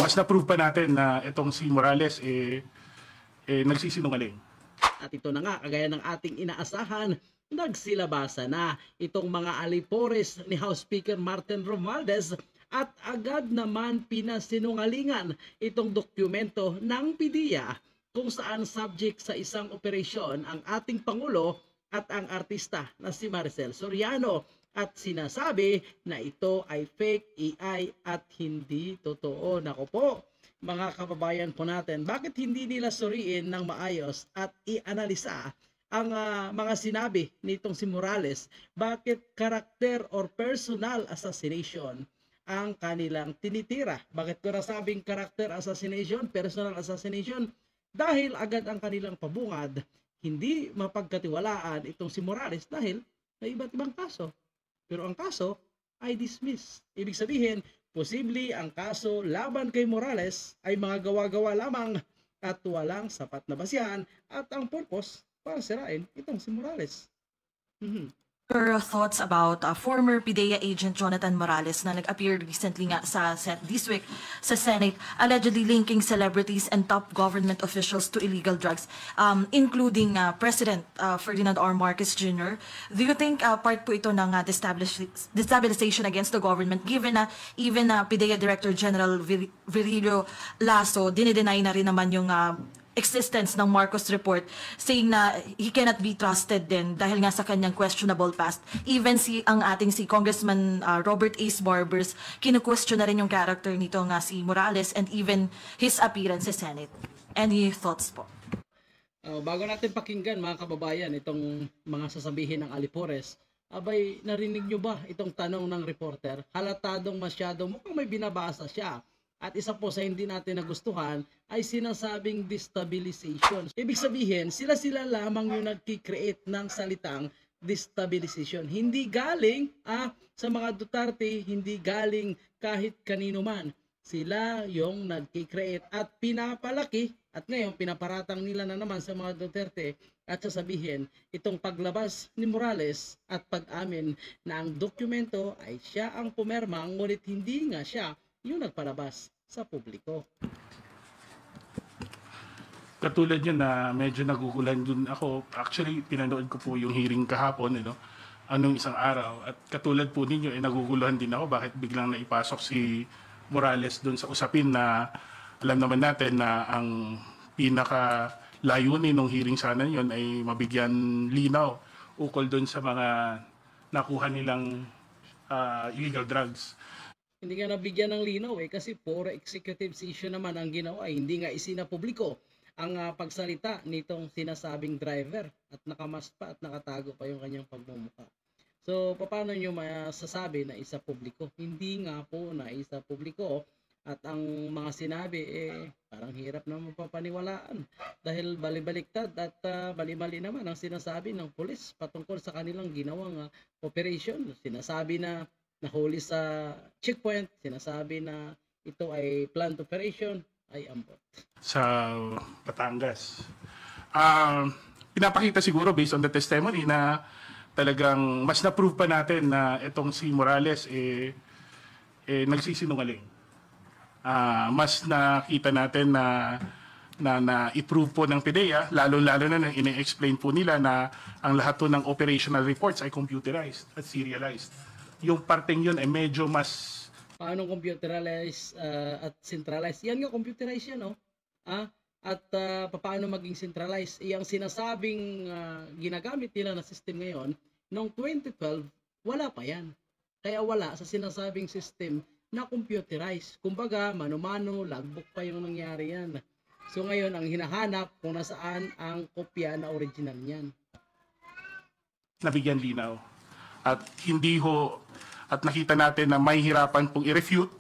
mas na-prove pa natin na itong si Morales nagsisinungaling. At ito na nga, kagaya ng ating inaasahan, nagsilabasa na itong mga alipores ni House Speaker Martin Romualdez at agad naman pinasinungalingan itong dokumento ng PDEA kung saan subject sa isang operasyon ang ating Pangulo at ang artista na si Maricel Soriano at sinasabi na ito ay fake AI at hindi totoo. Nako po, mga kababayan po natin, bakit hindi nila suriin ng maayos at ianalisa ang mga sinabi nitong si Morales? Bakit karakter or personal assassination ang kanilang tinitira? Bakit ko nasabing character assassination, personal assassination? Dahil agad ang kanilang pabungad, hindi mapagkatiwalaan itong si Morales dahil may iba't ibang kaso. Pero ang kaso ay dismiss. Ibig sabihin, posible ang kaso laban kay Morales ay mga gawa-gawa lamang at walang sapat na basihan at ang purpose para sirain itong si Morales. Your thoughts about former PDEA agent Jonathan Morales na nag-appear recently nga this week sa Senate, allegedly linking celebrities and top government officials to illegal drugs, including President Ferdinand R. Marcos Jr. Do you think part po ito ng destabilization against the government, given na even PDEA Director General Virilio Lasso dinideny na rin naman yung existence ng Marcos report, saying na he cannot be trusted din dahil nga sa kanyang questionable past. Even ang ating si Congressman Robert Ace Barbers, kinu-question na rin yung character nito nga si Morales and even his appearance sa Senate. Any thoughts po? Bago natin pakinggan mga kababayan itong mga sasabihin ng alipores, abay narinig nyo ba itong tanong ng reporter? Halatadong masyado, mukhang may binabasa siya. At isa po sa hindi natin nagustuhan ay sinasabing destabilization. Ibig sabihin, sila-sila lamang yung nagki-create ng salitang destabilization. Hindi galing sa mga Duterte, hindi galing kahit kanino man. Sila yung nagki-create at pinapalaki at ngayon pinaparatang nila na naman sa mga Duterte at sasabihin itong paglabas ni Morales at pag-amin na ang dokumento ay siya ang pumerma ngunit hindi nga siya yung nagpalabas sa publiko. Katulad yun na medyo nagugulan dun ako. Actually, pinanood ko po yung hearing kahapon, anong isang araw. At katulad po ninyo, naguguluhan din ako bakit biglang naipasok si Morales dun sa usapin na alam naman natin na ang pinaka layunin ng hearing sana yun ay mabigyan linaw ukol dun sa mga nakuha nilang illegal drugs. Hindi nga nabigyan ng linaw kasi puro executive session naman ang ginawa. Hindi nga isinapubliko ang pagsalita nitong sinasabing driver at nakamask pa at nakatago pa yung kanyang pagmumukha. So, paano nyo masasabi na isa publiko? Hindi nga po na isa publiko at ang mga sinabi parang hirap na mapapaniwalaan dahil balibaliktad at bali-bali naman ang sinasabi ng pulis patungkol sa kanilang ginawang operation. Sinasabi na nahuli sa checkpoint, sinasabi na ito ay planned operation, ay ambot. Sa Batangas. Pinapakita siguro based on the testimony na talagang mas na-prove pa natin na itong si Morales nagsisinungaling. Mas nakita natin na i-prove po ng PDEA, lalo-lalo na nang ine-explain po nila na ang lahat po ng operational reports ay computerized at serialized. Yung parteng yun ay medyo mas... Paano computerized at centralized? Yan nga, computerized yan, no? At paano maging centralized? Yung sinasabing ginagamit nila na system ngayon, noong 2012, wala pa yan. Kaya wala sa sinasabing system na computerized. Kumbaga, mano-mano, logbook pa yung nangyari yan. So ngayon, ang hinahanap kung nasaan ang kopya na original niyan. Nabigyan linaw. At hindi at nakita natin na may hirapan pong i-refute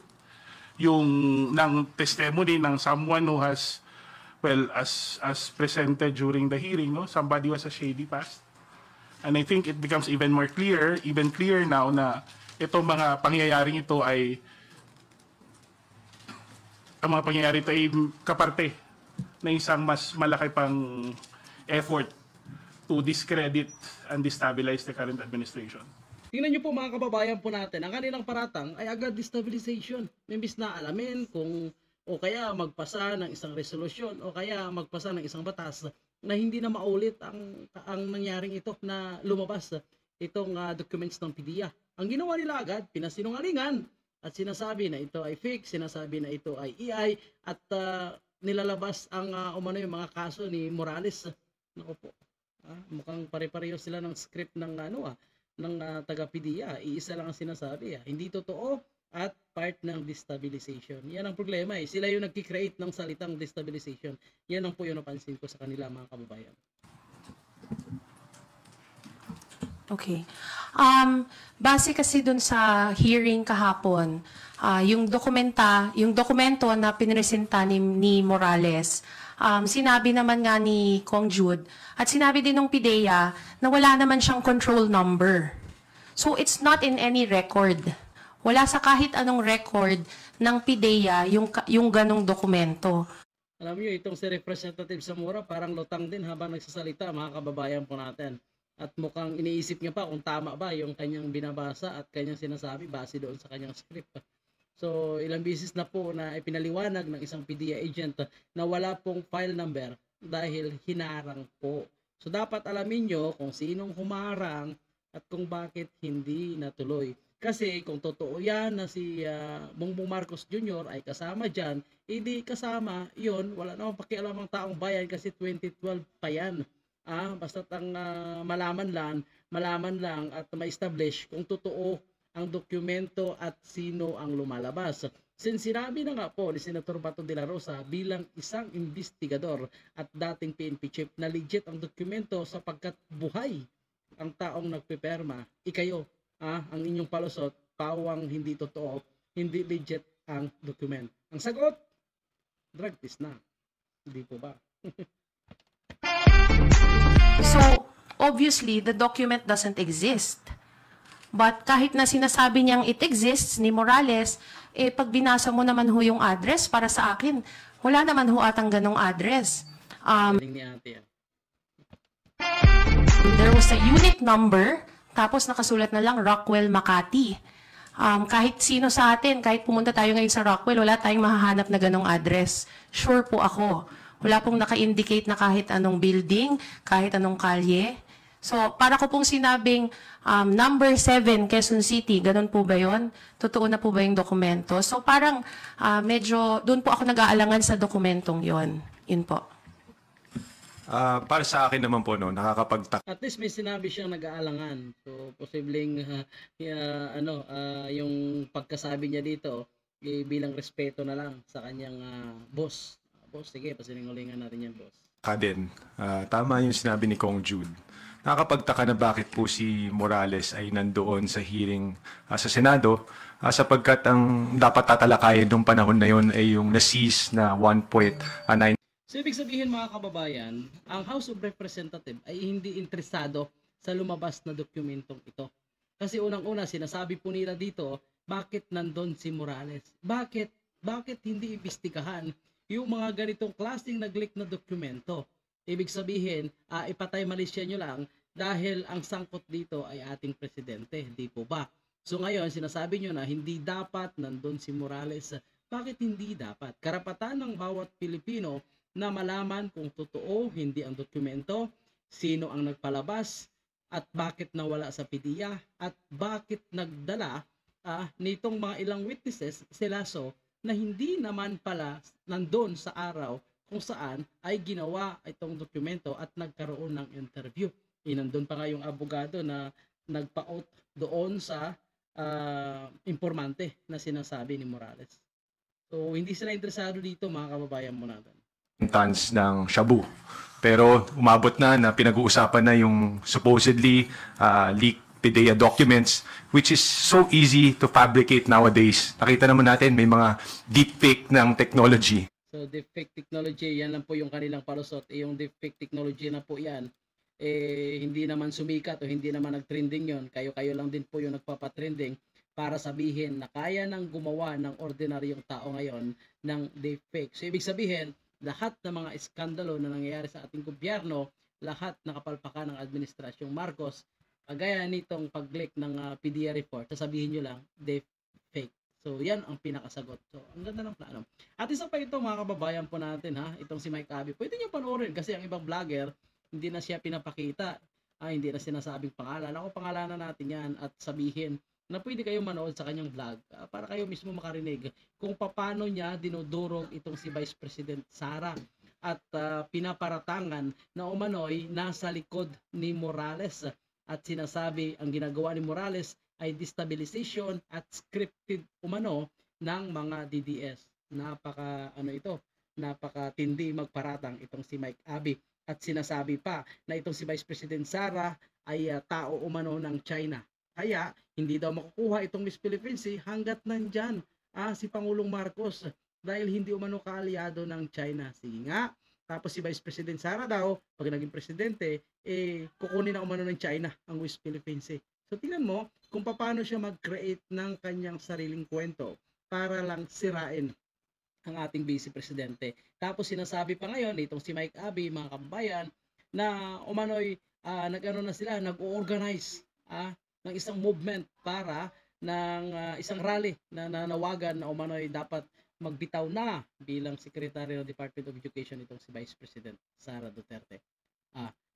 yung ng testimony ng someone who has, well, as presented during the hearing, somebody was a shady past. And I think it becomes even clear now na itong mga pangyayaring ito ay kaparte na isang mas malaki pang effort to discredit and destabilize the current administration. Tingnan nyo po mga kababayan po natin, ang kanilang paratang ay agad destabilization. Imbis na alamin kung o kaya magpasa ng isang resolusyon o kaya magpasa ng isang batas na hindi na maulit ang nangyaring ito na lumabas itong documents ng PDEA. Ang ginawa nila agad, pinasinungalingan at sinasabi na ito ay fake, sinasabi na ito ay AI at nilalabas ang umano yung mga kaso ni Morales. Naku po. Mukhang pare-pareho sila ng script ng ng taga PDEA. Iisa lang ang sinasabi. Hindi totoo at part ng destabilization. Yan ang problema eh. Sila yung nagki-create ng salitang destabilization. Yan ang po yung napansin ko sa kanila mga kababayan. Okay. Base kasi dun sa hearing kahapon, yung dokumento na pinresenta ni Morales, sinabi naman nga ni Kong Jude, at sinabi din ng PIDEA na wala naman siyang control number. So it's not in any record. Wala sa kahit anong record ng PIDEA yung ganong dokumento. Alam niyo, itong si Representative Zamora parang lutang din habang nagsasalita, mga kababayan po natin. At mukhang iniisip niya pa kung tama ba yung kanyang binabasa at kanyang sinasabi base doon sa kanyang script. So, ilang beses na po na ipinaliwanag ng isang PDEA agent na wala pong file number dahil hinarang po. So, dapat alamin nyo kung sinong humarang at kung bakit hindi natuloy. Kasi kung totoo yan na si Bongbong Marcos Jr. ay kasama dyan, hindi kasama yon, wala namang pakialam ang taong bayan kasi 2012 pa yan. Basta ang malaman lang at ma-establish kung totoo ang dokumento at sino ang lumalabas. Since sinabi na nga po ni Senator Bato de la Rosa bilang isang investigador at dating PNP chief na legit ang dokumento sapagkat buhay ang taong nagpiperma, ikayo, ang inyong palusot, pawang hindi totoo, hindi legit ang dokumento. Ang sagot, drug test na. Hindi po ba? So, obviously, the document doesn't exist. But kahit na sinasabi niyang it exists ni Morales, pag binasa mo naman ho yung address, para sa akin, wala naman ho atang ganong address. Galing ni ate. There was a unit number, tapos nakasulat na lang Rockwell, Makati. Kahit sino sa atin, kahit pumunta tayo ngayon sa Rockwell, wala tayong mahahanap na ganong address. Sure po ako. Wala pong naka-indicate na kahit anong building, kahit anong kalye. So, para ko pong sinabing number 7, Quezon City, ganun po ba yun? Totoo na po ba yung dokumento? So, parang medyo, doon po ako nag-aalangan sa dokumentong yon. Yun po. Para sa akin naman po, no, nakakapagtaka. At least may sinabi siyang nag-aalangan. So, posibleng yung pagkasabi niya dito, bilang respeto na lang sa kanyang boss. Boss, sige, pasiningulingan natin yan, boss. Din. Tama yung sinabi ni Kong Jude. Nakakapagtaka na bakit po si Morales ay nandoon sa hearing sa Senado sapagkat ang dapat tatalakayin nung panahon na yon ay yung na-seize na 1.9. So, ibig sabihin mga kababayan, ang House of Representatives ay hindi interesado sa lumabas na dokumentong ito. Kasi unang-una, sinasabi po nila dito, bakit nandun si Morales? Bakit hindi imbestigahan yung mga ganitong klaseng nag-leak na dokumento? Ibig sabihin, ipatay malisya nyo lang dahil ang sangkot dito ay ating presidente, di po ba? So ngayon, sinasabi nyo na hindi dapat nandun si Morales. Bakit hindi dapat? Karapatan ng bawat Pilipino na malaman kung totoo, hindi ang dokumento, sino ang nagpalabas, at bakit nawala sa PDEA, at bakit nagdala nitong mga ilang witnesses sila na hindi naman pala nandun sa araw kung saan ay ginawa itong dokumento at nagkaroon ng interview. Nandun pa nga yung abogado na nagpa-out doon sa informante na sinasabi ni Morales. So, hindi sila interesado dito, mga kababayan mo natin. Tons ng shabu. Pero umabot na pinag-uusapan na yung supposedly leaked PDEA documents, which is so easy to fabricate nowadays. Nakita naman natin may mga deepfake ng technology. So, deepfake technology, yan lang po yung kanilang palusot. Yung deepfake technology na po yan, hindi naman sumikat o hindi naman nag-trending yon. Kayo-kayo lang din po yung nagpapatrending para sabihin na kaya nang gumawa ng ordinaryong tao ngayon ng deepfake. So, ibig sabihin, lahat ng mga iskandalo na nangyayari sa ating gobyerno, lahat nakapalpakan ng administrasyong Marcos, kagaya nitong pag-leak ng PDEA report, sasabihin nyo lang, fake. So, yan ang pinakasagot. So, ang ganda ng plano. At isa pa ito, mga kababayan po natin, ha, itong si Mike Abby. Pwede niyo panoorin kasi ang ibang vlogger, hindi na siya pinapakita. Hindi na sinasabing pangalan. Ako, pangalanan natin yan at sabihin na pwede kayo manood sa kanyang vlog para kayo mismo makarinig kung paano niya dinudurog itong si Vice President Sara at pinaparatangan na umano'y nasa likod ni Morales at sinasabi ang ginagawa ni Morales ay destabilization at scripted umano ng mga DDS. Napakatindi magparatang itong si Mike Abby at sinasabi pa na itong si Vice President Sara ay tao umano ng China. Kaya hindi daw makukuha itong Miss Philippines hanggat nandyan si Pangulong Marcos dahil hindi umano kaalyado ng China. Sige nga, tapos si Vice President Sara daw, pag naging presidente, kukunin na umano ng China ang Miss Philippines. So tingnan mo kung paano siya mag-create ng kanyang sariling kwento para lang sirain ang ating Vice Presidente. Tapos sinasabi pa ngayon itong si Mike Abby, mga kababayan, na umano'y nag-organize ng isang movement para ng isang rally na nanawagan na umano'y dapat magbitaw na bilang Secretary ng Department of Education itong si Vice President Sara Duterte.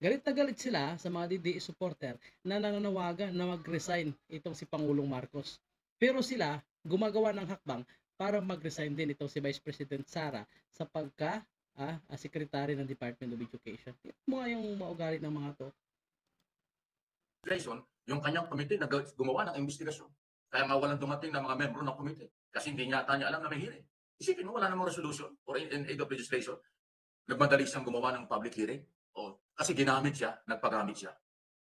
Galit na galit sila sa mga DDS supporter na nananawagan na mag-resign itong si Pangulong Marcos. Pero sila gumagawa ng hakbang para mag-resign din itong si Vice President Sara sa Secretary ng Department of Education. Ito mga yung maugali ng mga to. Yung kanyang komite na gumawa ng investigasyon. Kaya nga walang dumating na mga membro ng komite. Kasi hindi niya alam na may hearing. Isipin mo, wala namang resolution or in aid of legislation. Nagmadali siyang gumawa ng public hearing. Kasi ginamit siya, nagpagamit siya.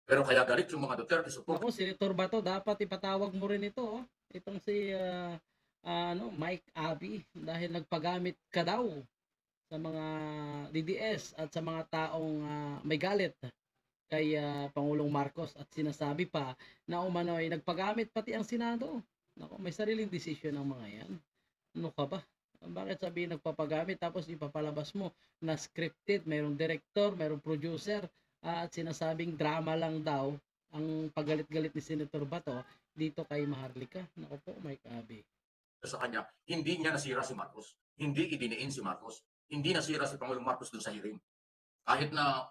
Pero kaya galit yung mga Duterte support. Ako, Senator Bato, dapat ipatawag mo rin ito. Itong si Mike Abby dahil nagpagamit ka daw sa mga DDS at sa mga taong may galit kay Pangulong Marcos at sinasabi pa na umano'y nagpagamit pati ang Senado. Nako, may sariling desisyon ang mga yan. Ano ka ba? Bakit sabihin nagpapagamit tapos ipapalabas mo na scripted, mayroong director, mayroong producer at sinasabing drama lang daw ang pagalit-galit ni Senator Bato dito kay Maharlika. Nako po, Mike Abby. Sa kanya, hindi niya nasira si Marcos. Hindi idiniin si Marcos. Hindi nasira si Pangulong Marcos dun sa hearing. Kahit na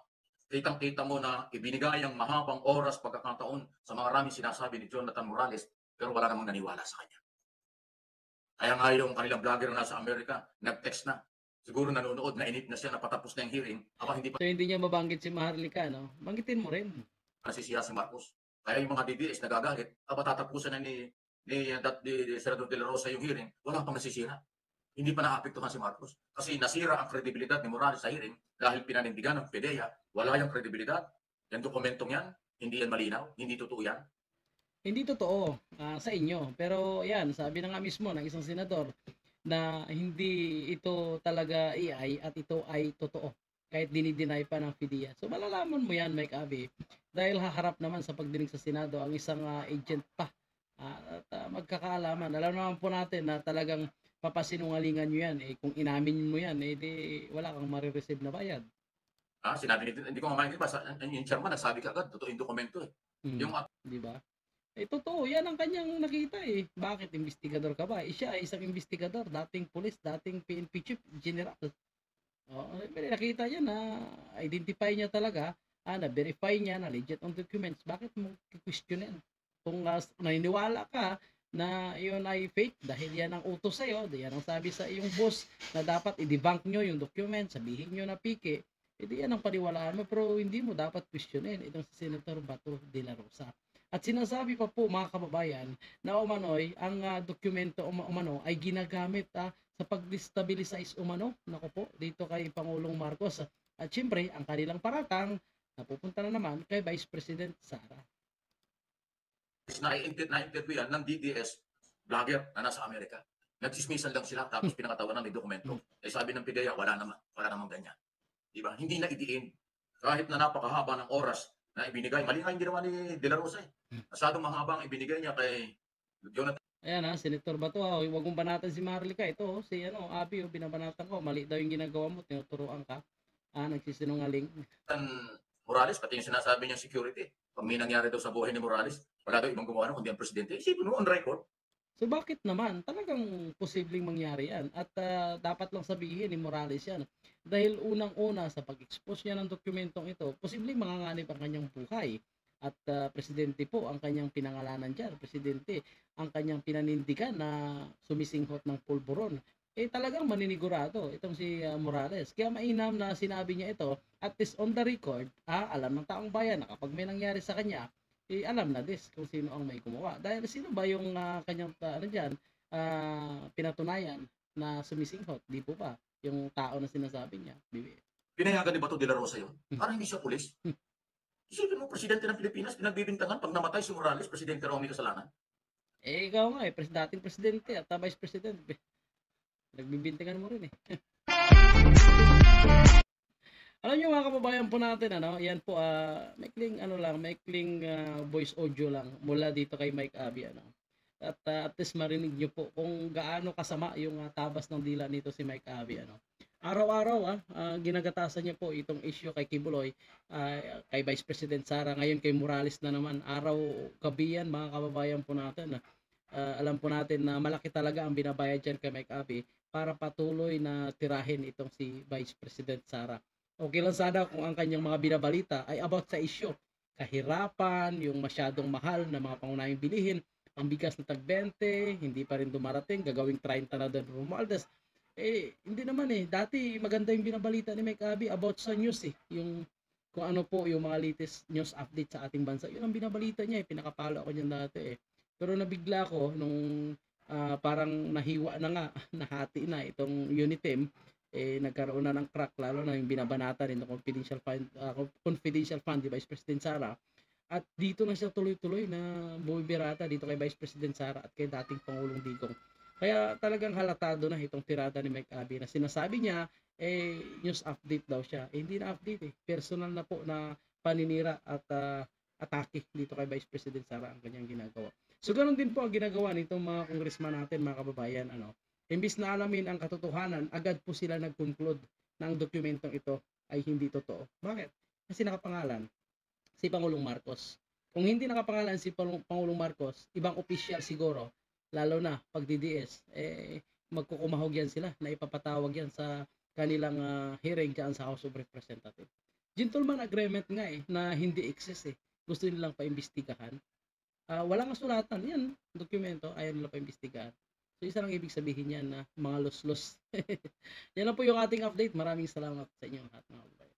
kitang-kita mo na ibinigay ang mahabang oras pagkakataon sa mga maraming sinasabi ni Jonathan Morales, pero wala namang naniwala sa kanya. Kaya nga yung kanilang vlogger na nasa Amerika, nag-text na. Siguro nanonood, nainip na siya, napatapos na yung hearing. Hindi pa So hindi niya mabanggit si Maharlika, no? Banggitin mo rin. nasisiya si Marcos. Kaya yung mga DDS nagagalit, tatapusan na ni Senador De La Rosa yung hearing, wala pang nasisira. Hindi pa naapektuhan si Marcos. Kasi nasira ang kredibilidad ni Morales sa hearing dahil pinanindigan ng PDEA, wala yung kredibilidad. Yung dokumentong yan, hindi yan malinaw, hindi totoo yan. Hindi totoo sa inyo. Pero yan, sabi na nga mismo ng isang senador na hindi ito talaga AI at ito ay totoo. Kahit dinideny pa ng PDEA. So malalaman mo yan, Mike Abby. Dahil haharap naman sa pagdinig sa Senado ang isang agent pa. At magkakaalaman. Alam naman po natin na talagang papasinungalingan nyo yan. Kung inamin mo yan, di wala kang marireceive na bayad. Sinabi nito, hindi ko mamayin ba, yung chairman, nagsabi ka agad, totoo yung dokumento eh. Yung Di ba? Totoo, yan ang kanyang nakita eh. Bakit investigador ka ba? Siya ay isang investigador, dating pulis, dating PNP chief, general. Nakita niya na identify niya talaga, na-verify niya na legit on documents. Bakit mo questionin? Kung naniniwala ka na yun ay fake dahil yan ang utos sa'yo, yan ang sabi sa iyong boss na dapat i-debunk nyo yung document, sabihin nyo na pike, edi yan ang paniwalaan mo, pero hindi mo dapat questionin itong si Senator Bato de la Rosa. At sinasabi pa po mga kababayan na umano'y ang dokumento umano ay ginagamit sa pag-destabilize umano, nako po, dito kay Pangulong Marcos. At syempre, ang kanilang paratang napupunta na naman kay Vice President Sara. Na-interview yan ng DDS vlogger na nasa Amerika. Nagsismisan lang sila tapos pinakatawanan ng dokumento. Sabi ng PDEA, wala namang ganyan. Diba? Hindi na idiin. Kahit na napakahaba ng oras na ibinigay. Mali nga yung ginawa ni De La Rosa eh. Masyadong mahaba ang ibinigay niya kay Jonathan. Ayan Senator Bato, huwag mong banatan si Maharlika. Ito, si Abby, binabanatan ko. Mali daw yung ginagawa mo, tinuturoan ka. Nagsisinungaling. Morales, pati yung sinasabi niyang security. Pag may nangyari daw sa buhay ni Morales, wala daw ibang gumawa kundi ang presidente. Isipin mo on record, So bakit naman? Talagang posibleng mangyari yan. At dapat lang sabihin ni Morales yan. Dahil unang-una sa pag-expose niya ng dokumentong ito, posibleng manganganib ang kanyang buhay. At presidente po ang kanyang pinangalanan dyan. Presidente ang kanyang pinanindigan na sumisinghot ng pulburon. Talagang maninigurado itong si Morales. Kaya mainam na sinabi niya ito, at least on the record, alam ng taong bayan na kapag may nangyari sa kanya, alam na this kung sino ang may gumawa. Dahil sino ba yung kanyang pinatunayan na sumisinghot? Di po ba? Yung tao na sinasabi niya. Pinayagan ni Bato de la Rosa yun. Parang hindi siya pulis. Isipin mo, presidente ng Pilipinas, pinagbibintangan pag namatay si Morales, presidente raw may kasalanan. Ikaw nga dating presidente at vice president. Nagbibintangan mo rin Alam niyo mga kababayan po natin, yan po, maikling voice audio lang mula dito kay Mike Abby, At at least marinig niyo po kung gaano kasama yung tabas ng dila nito si Mike Abby, Araw-araw, ginagatasan niya po itong issue kay Kibuloy, kay Vice President Sara, ngayon kay Morales na naman. Araw, gabi yan mga kababayan po natin. Alam po natin na malaki talaga ang binabayad dyan kay Mike Abby para patuloy na tirahin itong si Vice President Sara. Okay lang sana kung ang kanyang mga binabalita ay about sa issue. Kahirapan, yung masyadong mahal na mga pangunahing bilihin, ang bigas na tag-20, hindi pa rin dumarating, gagawing 30 na doon Romualdez. Hindi naman Dati maganda yung binabalita ni Mike Abby about sa news Yung kung ano po yung mga latest news update sa ating bansa. Yun ang binabalita niya pinakapalo ako niyan dati Pero nabigla ko nung parang nahiwa na nga, nahati na itong Unitem. Nagkaroon na ng crack, lalo na yung binabanata rin ng confidential fund ni Vice President Sara. At dito na siya tuloy-tuloy na bumibirata dito kay Vice President Sara at kay dating Pangulong Digong. Kaya talagang halatado na itong tirada ni Mike Abby na sinasabi niya, news update daw siya. Hindi na update Personal na po na paninira at atake dito kay Vice President Sara ang kanyang ginagawa. So ganun din po ang ginagawa nitong mga congressman natin, mga kababayan. Imbis na alamin ang katotohanan, agad po sila nag-conclude na ang dokumentong ito ay hindi totoo. Bakit? Kasi nakapangalan si Pangulong Marcos. Kung hindi nakapangalan si Pangulong Marcos, ibang official siguro, lalo na pag DDS, magkukumahog yan sila na ipapatawag yan sa kanilang hearing dyan sa House of Representatives. Gentleman agreement nga na hindi exist Gusto nilang paimbestigahan. Walang kasulatan yan, dokumento, ayaw nila paimbestigahan. So isa lang ibig sabihin yan na mga los-los. Yan lang po yung ating update. Maraming salamat sa inyo lahat mga kababayan.